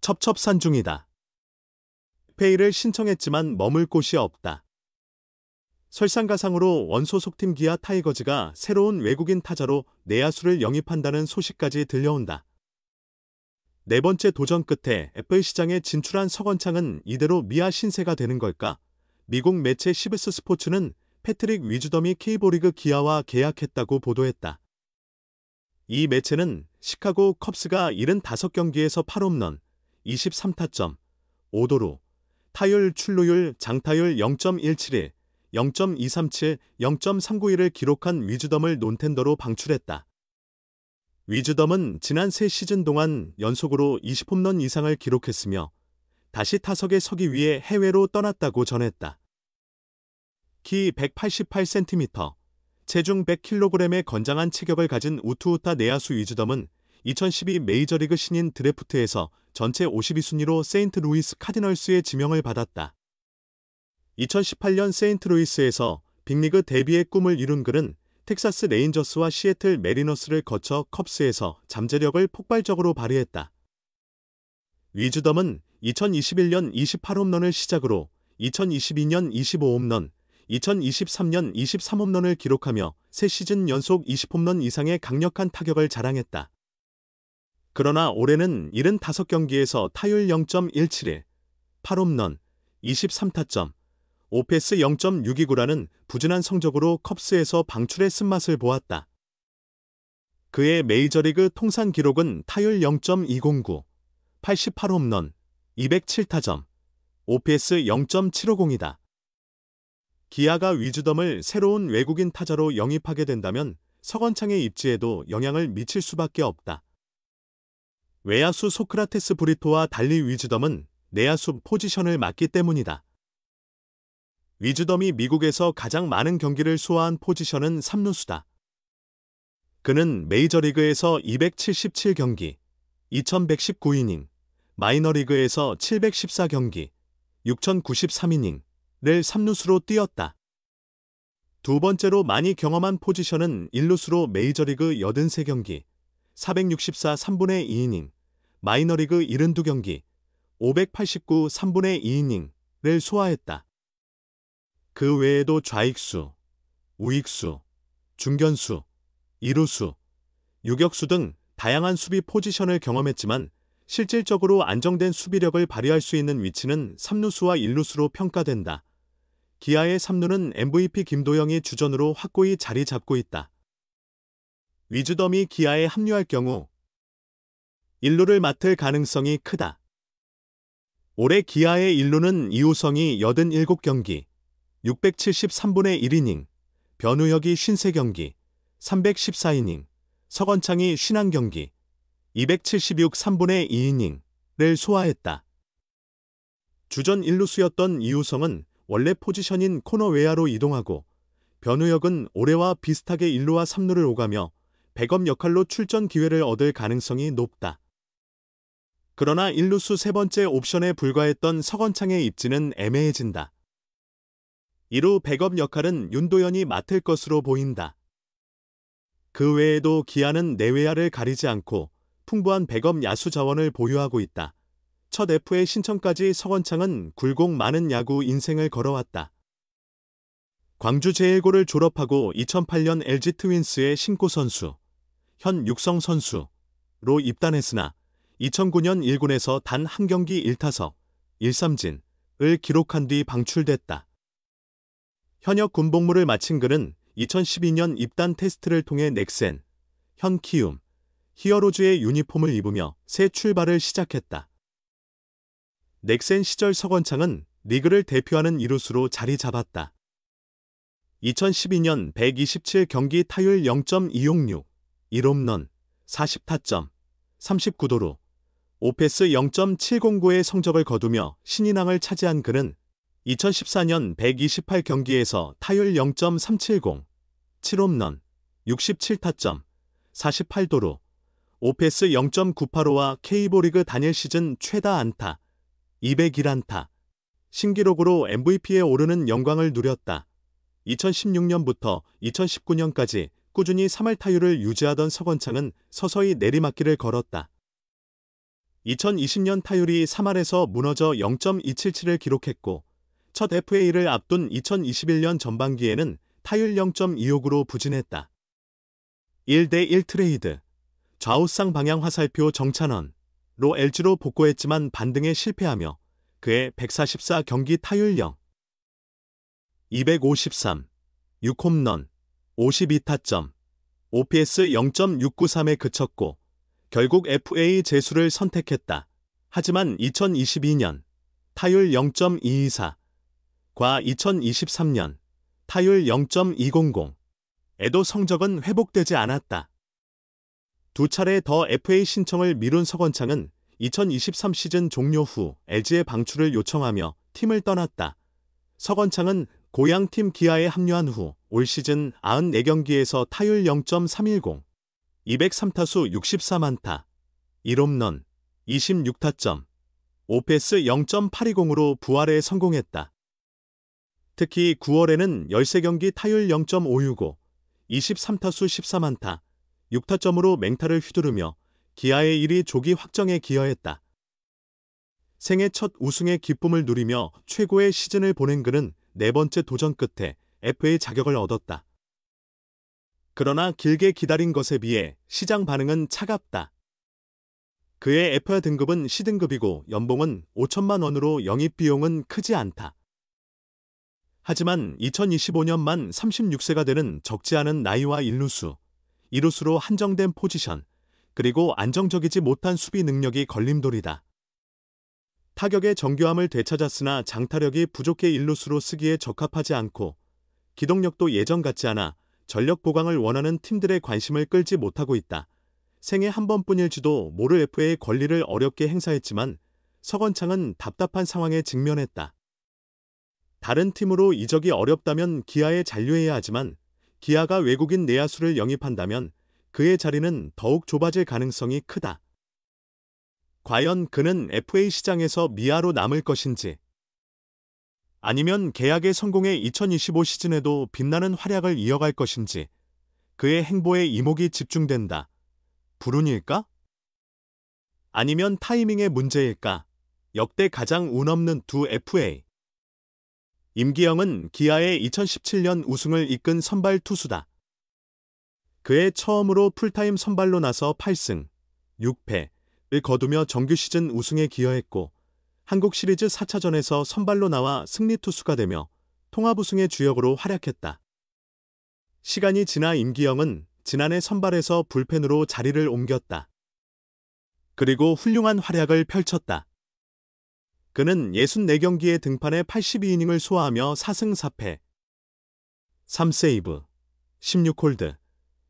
첩첩산중이다. 페이를 신청했지만 머물 곳이 없다. 설상가상으로 원소속팀 기아 타이거즈가 새로운 외국인 타자로 내야수를 영입한다는 소식까지 들려온다. 네 번째 도전 끝에 FA 시장에 진출한 서건창은 이대로 미아 신세가 되는 걸까? 미국 매체 CBS 스포츠는 패트릭 위즈덤이 K리그 기아와 계약했다고 보도했다. 이 매체는 시카고 컵스가 75경기에서 8홈런, 23타점, 5도루, 타율 출루율 장타율 0.171, 0.237, 0.391을 기록한 위즈덤을 논텐더로 방출했다. 위즈덤은 지난 3시즌 동안 연속으로 20홈런 이상을 기록했으며 다시 타석에 서기 위해 해외로 떠났다고 전했다. 키 188cm, 체중 100kg의 건장한 체격을 가진 우투우타 내야수 위즈덤은 2012 메이저리그 신인 드래프트에서 전체 52순위로 세인트루이스 카디널스의 지명을 받았다. 2018년 세인트루이스에서 빅리그 데뷔의 꿈을 이룬 그는 텍사스 레인저스와 시애틀 메리너스를 거쳐 컵스에서 잠재력을 폭발적으로 발휘했다. 위즈덤은 2021년 28홈런을 시작으로 2022년 25홈런, 2023년 23홈런을 기록하며 3시즌 연속 20홈런 이상의 강력한 타격을 자랑했다. 그러나 올해는 75경기에서 타율 0.171, 8홈런, 23타점, 오페스 0.629라는 부진한 성적으로 컵스에서 방출의 쓴맛을 보았다. 그의 메이저리그 통산 기록은 타율 0.209, 88홈런, 207타점, 오페스 0.750이다. 기아가 위즈덤을 새로운 외국인 타자로 영입하게 된다면 서건창의 입지에도 영향을 미칠 수밖에 없다. 외야수 소크라테스 브리토와 달리 위즈덤은 내야수 포지션을 맡기 때문이다. 위즈덤이 미국에서 가장 많은 경기를 소화한 포지션은 3루수다. 그는 메이저리그에서 277경기, 2119이닝, 마이너리그에서 714경기, 6093이닝을 3루수로 뛰었다. 두 번째로 많이 경험한 포지션은 1루수로 메이저리그 83경기, 464 3분의 2이닝, 마이너리그 72경기, 589 3분의 2이닝을 소화했다. 그 외에도 좌익수, 우익수, 중견수, 이루수, 유격수 등 다양한 수비 포지션을 경험했지만 실질적으로 안정된 수비력을 발휘할 수 있는 위치는 3루수와 1루수로 평가된다. 기아의 3루는 MVP 김도영이 주전으로 확고히 자리 잡고 있다. 위즈덤이 기아에 합류할 경우 1루를 맡을 가능성이 크다. 올해 기아의 1루는 이우성이 87경기, 673분의 1이닝, 변우혁이 53경기, 314이닝, 서건창이 50경기, 276 3분의 2이닝을 소화했다. 주전 1루수였던 이우성은 원래 포지션인 코너 외야로 이동하고 변우혁은 올해와 비슷하게 1루와 3루를 오가며 백업 역할로 출전 기회를 얻을 가능성이 높다. 그러나 1루수 세 번째 옵션에 불과했던 서건창의 입지는 애매해진다. 이루 백업 역할은 윤도현이 맡을 것으로 보인다. 그 외에도 기아는 내외야를 가리지 않고 풍부한 백업 야수 자원을 보유하고 있다. 첫 FA 신청까지 서건창은 굴곡 많은 야구 인생을 걸어왔다. 광주 제1고를 졸업하고 2008년 LG 트윈스의 신고 선수, 현 육성 선수로 입단했으나 2009년 1군에서 단 한 경기 1타석, 1삼진을 기록한 뒤 방출됐다. 현역 군복무를 마친 그는 2012년 입단 테스트를 통해 넥센, 현 키움, 히어로즈의 유니폼을 입으며 새 출발을 시작했다. 넥센 시절 서건창은 리그를 대표하는 이루수로 자리 잡았다. 2012년 127경기 타율 0.266, 1홈런, 40타점, 39도루, 오페스 0.709의 성적을 거두며 신인왕을 차지한 그는 2014년 128경기에서 타율 0.370, 7홈런, 67타점, 48도루, 오페스 0.985와 K리그 단일 시즌 최다 안타, 201안타, 신기록으로 MVP에 오르는 영광을 누렸다. 2016년부터 2019년까지 꾸준히 3할 타율을 유지하던 서건창은 서서히 내리막길을 걸었다. 2020년 타율이 3할에서 무너져 0.277을 기록했고 첫 FA를 앞둔 2021년 전반기에는 타율 0.26으로 부진했다. 1대1 트레이드, 좌우상 방향 화살표 정찬원로 LG로 복구했지만 반등에 실패하며 그의 144경기 타율 0, 253, 6홈런, 52타점, OPS 0.693에 그쳤고 결국 FA 재수를 선택했다. 하지만 2022년 타율 0.224, 과 2023년 타율 0.200에도 성적은 회복되지 않았다. 두 차례 더 FA 신청을 미룬 서건창은 2023 시즌 종료 후 LG의 방출을 요청하며 팀을 떠났다. 서건창은 고향팀 기아에 합류한 후 올 시즌 94경기에서 타율 0.310, 203타수 64만타, 1홈런, 26타점, OPS 0.820으로 부활에 성공했다. 특히 9월에는 13경기 타율 0.565, 23타수 14만타, 6타점으로 맹타를 휘두르며 기아의 1위 조기 확정에 기여했다. 생애 첫 우승의 기쁨을 누리며 최고의 시즌을 보낸 그는 네 번째 도전 끝에 FA 자격을 얻었다. 그러나 길게 기다린 것에 비해 시장 반응은 차갑다. 그의 FA 등급은 C등급이고 연봉은 5천만 원으로 영입 비용은 크지 않다. 하지만 2025년 만 36세가 되는 적지 않은 나이와 1루수로 한정된 포지션, 그리고 안정적이지 못한 수비 능력이 걸림돌이다. 타격의 정교함을 되찾았으나 장타력이 부족해 1루수로 쓰기에 적합하지 않고 기동력도 예전 같지 않아 전력 보강을 원하는 팀들의 관심을 끌지 못하고 있다. 생애 한 번뿐일지도 모를 FA의 권리를 어렵게 행사했지만 서건창은 답답한 상황에 직면했다. 다른 팀으로 이적이 어렵다면 기아에 잔류해야 하지만 기아가 외국인 내야수를 영입한다면 그의 자리는 더욱 좁아질 가능성이 크다. 과연 그는 FA 시장에서 미아로 남을 것인지 아니면 계약의 성공의 2025 시즌에도 빛나는 활약을 이어갈 것인지 그의 행보에 이목이 집중된다. 불운일까? 아니면 타이밍의 문제일까? 역대 가장 운 없는 두 FA. 임기영은 기아의 2017년 우승을 이끈 선발 투수다. 그의 처음으로 풀타임 선발로 나서 8승, 6패를 거두며 정규 시즌 우승에 기여했고 한국 시리즈 4차전에서 선발로 나와 승리 투수가 되며 통합 우승의 주역으로 활약했다. 시간이 지나 임기영은 지난해 선발에서 불펜으로 자리를 옮겼다. 그리고 훌륭한 활약을 펼쳤다. 그는 64경기의 등판에 82이닝을 소화하며 4승 4패, 3세이브, 16홀드,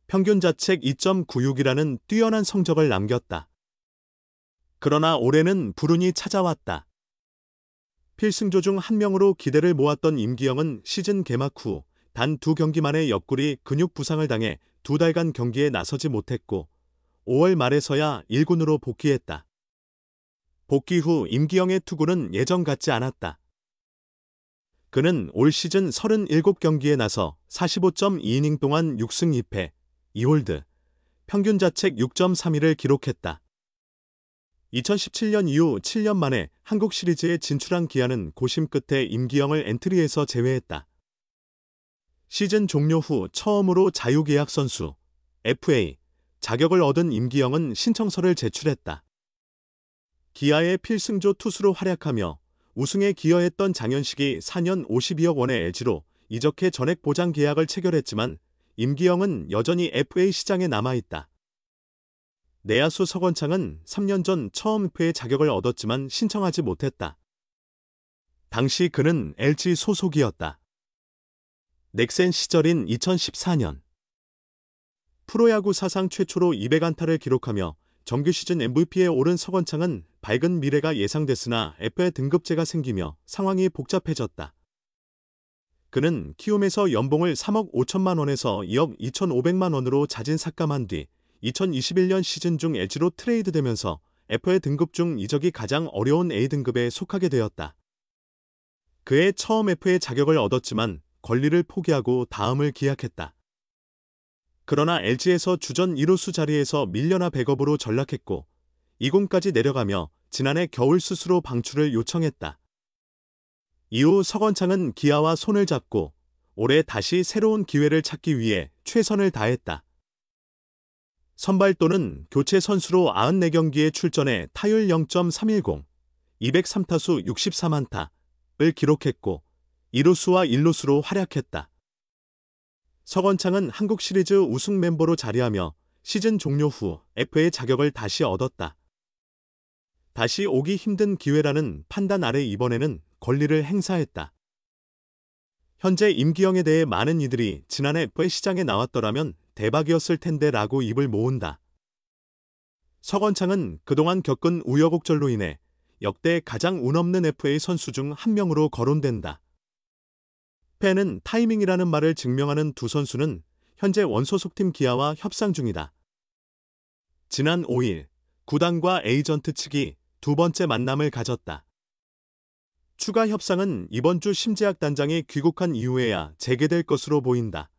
평균 자책 2.96이라는 뛰어난 성적을 남겼다. 그러나 올해는 불운이 찾아왔다. 필승조 중 한 명으로 기대를 모았던 임기영은 시즌 개막 후 단 2경기 만에 옆구리 근육 부상을 당해 2달간 경기에 나서지 못했고 5월 말에서야 1군으로 복귀했다. 복귀 후 임기영의 투구는 예전 같지 않았다. 그는 올 시즌 37경기에 나서 45.2이닝 동안 6승 2패, 2홀드, 평균 자책 6.31을 기록했다. 2017년 이후 7년 만에 한국 시리즈에 진출한 기아는 고심 끝에 임기영을 엔트리에서 제외했다. 시즌 종료 후 처음으로 자유계약 선수, FA, 자격을 얻은 임기영은 신청서를 제출했다. 기아의 필승조 투수로 활약하며 우승에 기여했던 장현식이 4년 52억 원의 LG로 이적해 전액 보장 계약을 체결했지만 임기영은 여전히 FA 시장에 남아있다. 내야수 서건창은 3년 전 처음 FA 자격을 얻었지만 신청하지 못했다. 당시 그는 LG 소속이었다. 넥센 시절인 2014년 프로야구 사상 최초로 200안타를 기록하며 정규 시즌 MVP에 오른 서건창은 밝은 미래가 예상됐으나 FA 등급제가 생기며 상황이 복잡해졌다. 그는 키움에서 연봉을 3억 5천만 원에서 2억 2,500만 원으로 자진 삭감한 뒤 2021년 시즌 중 LG로 트레이드되면서 FA 등급 중 이적이 가장 어려운 A등급에 속하게 되었다. 그의 처음 FA 자격을 얻었지만 권리를 포기하고 다음을 기약했다. 그러나 LG에서 주전 1호수 자리에서 밀려나 백업으로 전락했고 2군까지 내려가며 지난해 겨울 스스로 방출을 요청했다. 이후 서건창은 기아와 손을 잡고 올해 다시 새로운 기회를 찾기 위해 최선을 다했다. 선발 또는 교체 선수로 94경기에 출전해 타율 0.310, 203타수 64안타를 기록했고 2루수와 1루수로 활약했다. 서건창은 한국 시리즈 우승 멤버로 자리하며 시즌 종료 후 FA 자격을 다시 얻었다. 다시 오기 힘든 기회라는 판단 아래 이번에는 권리를 행사했다. 현재 임기영에 대해 많은 이들이 지난해 FA 시장에 나왔더라면 대박이었을 텐데 라고 입을 모은다. 서건창은 그동안 겪은 우여곡절로 인해 역대 가장 운 없는 FA 선수 중 한 명으로 거론된다. 팬은 타이밍이라는 말을 증명하는 두 선수는 현재 원소속팀 기아와 협상 중이다. 지난 5일 구단과 에이전트 측이 두 번째 만남을 가졌다. 추가 협상은 이번 주 심재학 단장이 귀국한 이후에야 재개될 것으로 보인다.